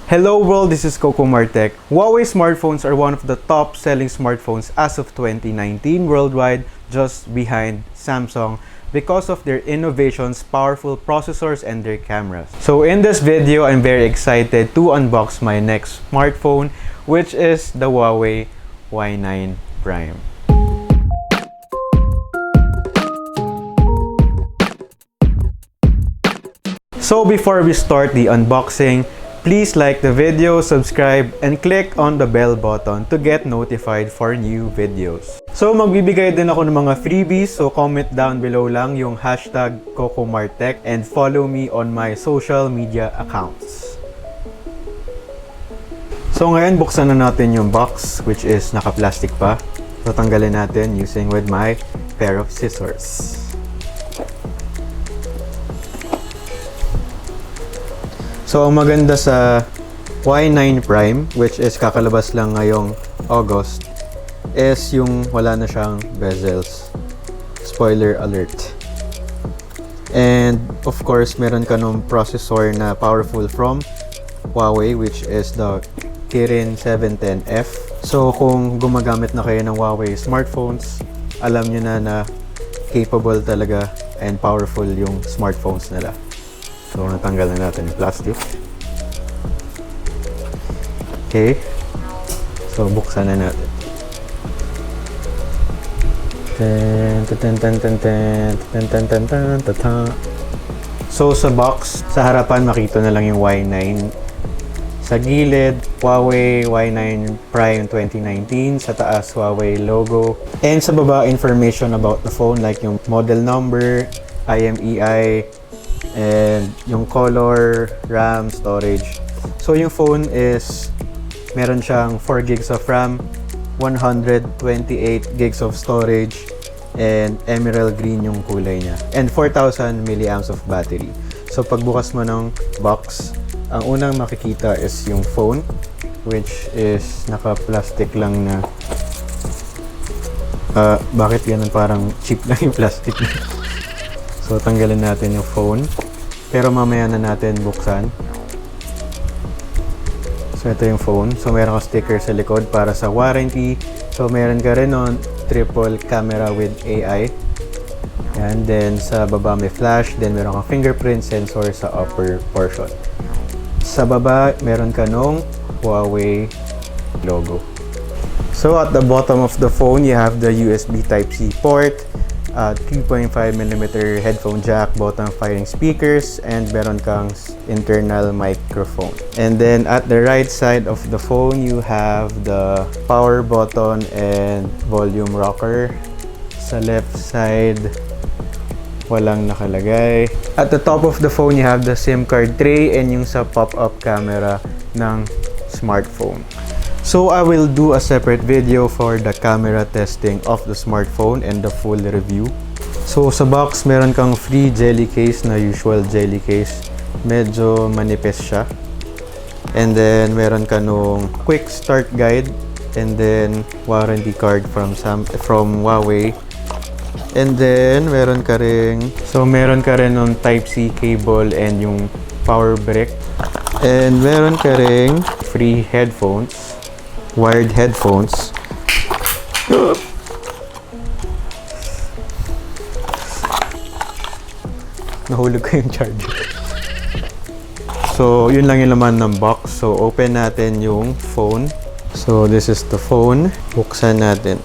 Hello world, this is cocomarTech. Huawei smartphones are one of the top selling smartphones as of 2019 worldwide, just behind Samsung because of their innovations, powerful processors, and their cameras. So in this video, I'm very excited to unbox my next smartphone, which is the Huawei Y9 Prime. So before we start the unboxing, please like the video, subscribe, and click on the bell button to get notified for new videos. So magbibigay din ako ng mga freebies, so comment down below lang yung hashtag cocomarTech and follow me on my social media accounts. So ngayon buksan na natin yung box, which is naka-plastic pa. So tanggalin natin using with my pair of scissors. So, ang maganda sa Y9 Prime, which is kakalabas lang ngayong August, is yung wala na siyang bezels. Spoiler alert. And, of course, meron ka nung processor na powerful from Huawei, which is the Kirin 710F. So, kung gumagamit na kayo ng Huawei smartphones, alam nyo na capable talaga and powerful yung smartphones nila. So, natanggal na natin yung plastic. Okay. So, buksan na natin. So, sa box, sa harapan, makita na lang yung Y9. Sa gilid, Huawei Y9 Prime 2019. Sa taas, Huawei logo. And sa baba, information about the phone, like yung model number, IMEI, and yung color, RAM, storage. So yung phone is meron siyang 4 gigs of RAM, 128 gigs of storage, and emerald green yung kulay niya, and 4,000 milliamps of battery. So pagbukas mo ng box, ang unang makikita is yung phone, which is naka-plastic lang na bakit ganun, parang cheap lang yung plastic niya. So tanggalin natin yung phone. Pero mamaya na natin buksan. So ito yung phone. So meron ka sticker sa likod para sa warranty. So meron ka rin on triple camera with AI. And then sa baba may flash. Then meron ka fingerprint sensor sa upper portion. Sa baba meron ka nung Huawei logo. So at the bottom of the phone, you have the USB Type-C port, 3.5mm headphone jack, bottom firing speakers, and meron kang internal microphone. And then at the right side of the phone, you have the power button and volume rocker. Sa left side, walang nakalagay. At the top of the phone, you have the SIM card tray and yung sa pop-up camera ng smartphone. So I will do a separate video for the camera testing of the smartphone and the full review. So sa box, meron kang free jelly case na usual jelly case. Medyo manipis siya. And then meron ka nung quick start guide and then warranty card from Huawei. And then meron ka rin nung Type-C cable and yung power brick. And meron ka rin free headphones. Wired headphones. Nahulog ko yung charger. So, yun lang yung laman ng box. So, open natin yung phone. So, this is the phone. Buksan natin.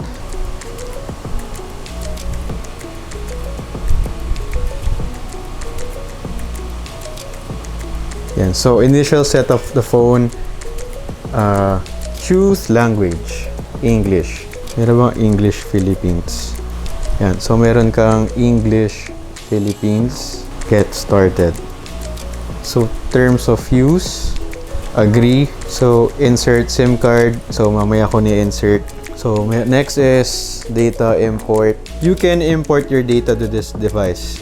Yan. So, initial set of the phone. Choose language, English. Meron bang English Philippines? Yan. So, meron kang English Philippines. Get started. So, terms of use. Agree. So, insert SIM card. So, mamaya ko ni-insert. So, next is data import. You can import your data to this device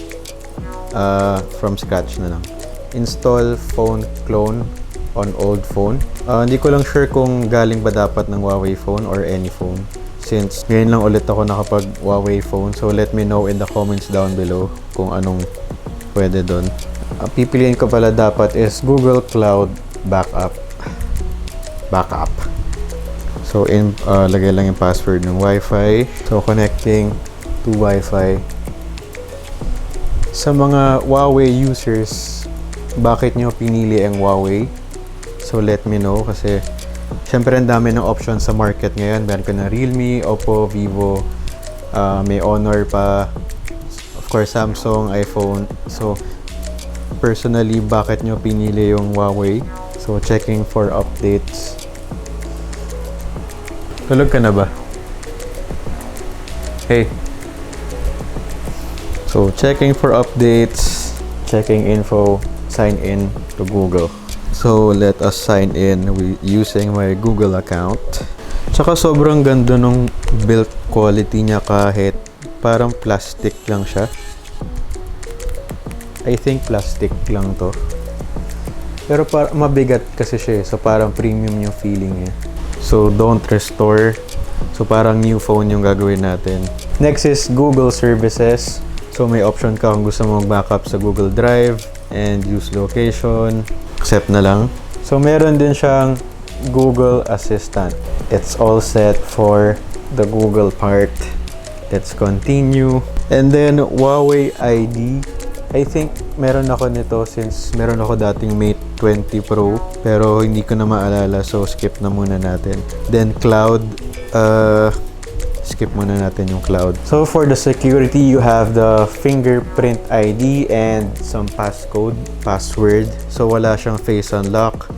from scratch na lang. Install phone clone on old phone. Hindi ko lang sure kung galing ba dapat ng Huawei phone or any phone, since ngayon lang ulit ako nakapag Huawei phone. So let me know in the comments down below kung anong pwede doon. Pipiliin ko pala dapat is Google Cloud Backup. backup. So, lagay lang yung password ng Wi-Fi. So, connecting to Wi-Fi. Sa mga Huawei users, bakit nyo pinili ang Huawei? So, let me know kasi syempre ang dami ng options sa market ngayon. Meron ka na Realme, Oppo, Vivo, may Honor pa, of course Samsung, iPhone. So, personally, bakit nyo pinili yung Huawei? So, checking for updates. Tulog ka na ba? Hey. So, checking for updates, checking info, sign in to Google. So, let us sign in using my Google account. Tsaka sobrang ganda nung build quality niya kahit parang plastic lang siya. I think plastic lang to. Pero mabigat kasi siya, so parang premium yung feeling niya. So, don't restore. So, parang new phone yung gagawin natin. Next is Google Services. So, may option ka kung gusto mong backup sa Google Drive and use location. Accept na lang. So, meron din siyang Google Assistant. It's all set for the Google part. Let's continue. And then, Huawei ID. I think meron ako nito since meron ako dating Mate 20 Pro pero hindi ko na maalala, so skip na muna natin. Then cloud, skip muna natin yung cloud. So for the security, you have the fingerprint ID and some password. So wala siyang face unlock.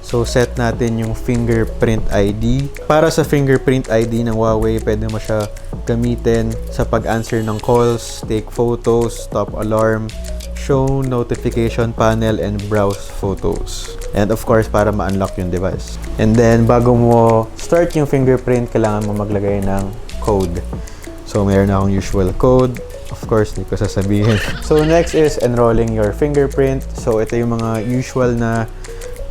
So set natin yung fingerprint ID. Para sa fingerprint ID ng Huawei, pwede mo siya gamitin sa pag-answer ng calls, take photos, stop alarm, show notification panel, and browse photos. And of course, para ma-unlock yung device. And then, bago mo start yung fingerprint, kailangan mo maglagay ng code. So, meron akong usual code. Of course, hindi ko sasabihin. So, next is enrolling your fingerprint. So, ito yung mga usual na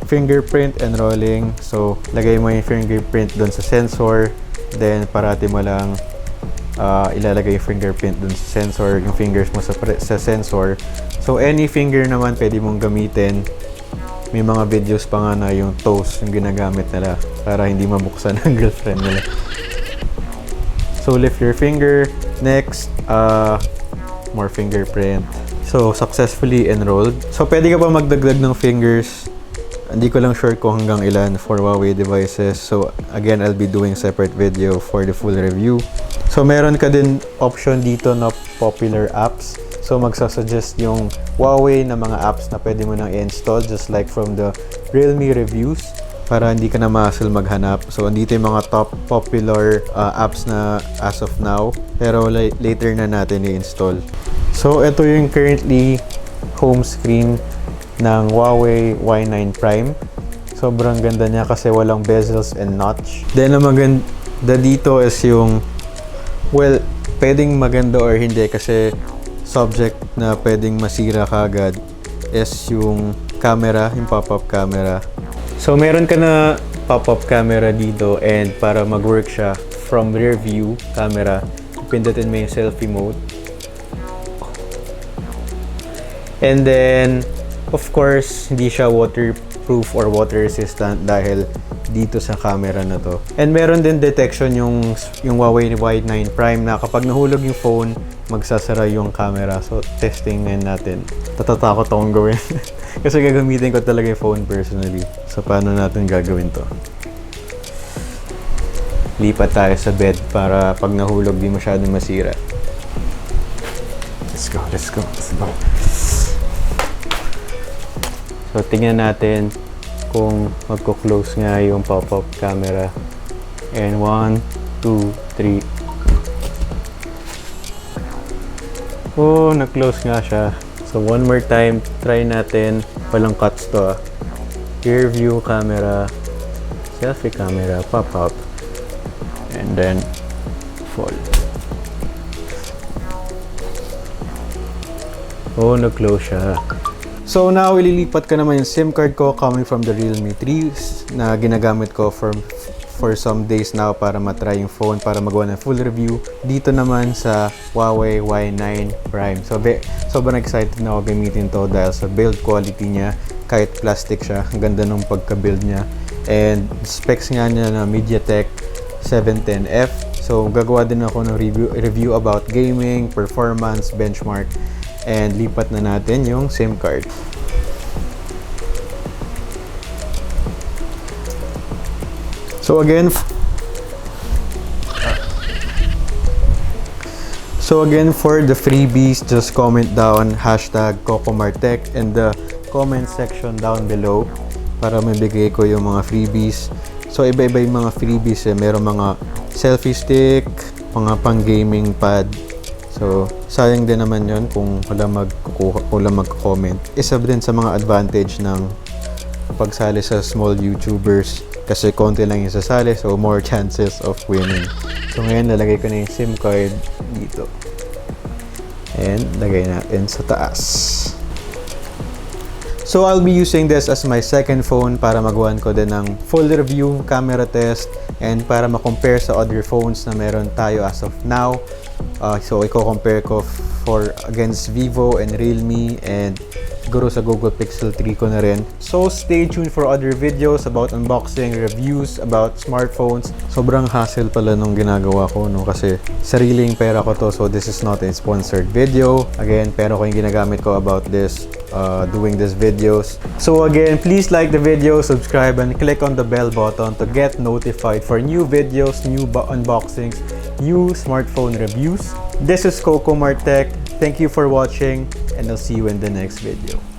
fingerprint enrolling. So, lagay mo yung fingerprint dun sa sensor. Then, parati mo lang ilalagay yung fingerprint dun sa sensor, yung fingers mo sa sensor. So, any finger naman pwede mong gamitin. May mga videos pa nga na yung toes yung ginagamit nila para hindi mabuksan ng girlfriend nila. So, lift your finger. Next, more fingerprint. So, successfully enrolled. So, pwede ka pa magdagdag ng fingers. Hindi ko lang sure kung hanggang ilan for Huawei devices. So, again, I'll be doing separate video for the full review. So, meron ka din option dito na popular apps. So, magsasuggest yung Huawei na mga apps na pwede mo nang i-install just like from the Realme reviews para hindi ka na ma-hassle maghanap. So, andito yung mga top popular apps na as of now. Pero later na natin i-install. So, ito yung currently home screen ng Huawei Y9 Prime. Sobrang ganda niya kasi walang bezels and notch. Then, ang maganda dito is yung, well, pwedeng maganda or hindi kasi subject na pwedeng masira kagad is yung camera, yung pop-up camera. So, meron ka na pop-up camera dito and para mag-work siya from rear view camera, pindutin mo yung selfie mode. And then, of course, hindi siya waterproof or water resistant dahil dito sa camera na to. And meron din detection yung Huawei Y9 Prime na kapag nahulog yung phone, magsasara yung camera. So, testing ngayon natin. Tatatakot akong gawin. Kasi gagamitin ko talaga yung phone personally. So, paano natin gagawin to? Lipat tayo sa bed para pag nahulog, di masyadong masira. Let's go, let's go, let's go. So, tingnan natin kung magko-close nga yung pop-up camera. And 1, 2, 3. Oh, na-close nga siya. So, one more time, try natin. Walang cuts to ah. Rear view camera, selfie camera, pop-up. And then, fall. Oh, na-close siya. So now, ililipat ka naman yung SIM card ko coming from the Realme 3 na ginagamit ko for some days now para matry yung phone, para magawa ng full review. Dito naman sa Huawei Y9 Prime. So, sobrang excited na ako gamitin to dahil sa build quality niya. Kahit plastic siya, ang ganda ng pagka-build niya. And specs nga niya na MediaTek 710F. So gagawa din ako ng review about gaming, performance, benchmark, and lipat na natin yung SIM card. So again, for the freebies, just comment down #cocomarTech in the comment section down below para mabigay ko yung mga freebies. So iba-iba yung mga freebies eh. Meron mga selfie stick, mga pang gaming pad. So sayang din naman yun kung wala magko-comment. Isa din sa mga advantage ng pagsali sa small YouTubers kasi konti lang yung sasali, so more chances of winning. So ngayon lalagay ko na yung SIM card dito. And lagay natin sa taas. So I'll be using this as my second phone para magawan ko din ng full review, camera test, and para ma-compare sa other phones na meron tayo as of now. So i-compare ko against Vivo and Realme, and siguro sa Google Pixel 3 ko na rin. So stay tuned for other videos about unboxing, reviews about smartphones. Sobrang hassle pala nung ginagawa ko, no? Kasi sariling pera ko to, so this is not a sponsored video. Again, pera ko yung ginagamit ko about this, doing these videos. So again, please like the video, subscribe, and click on the bell button to get notified for new videos, new unboxings, new smartphone reviews. This is cocomarTech. Thank you for watching, and I'll see you in the next video.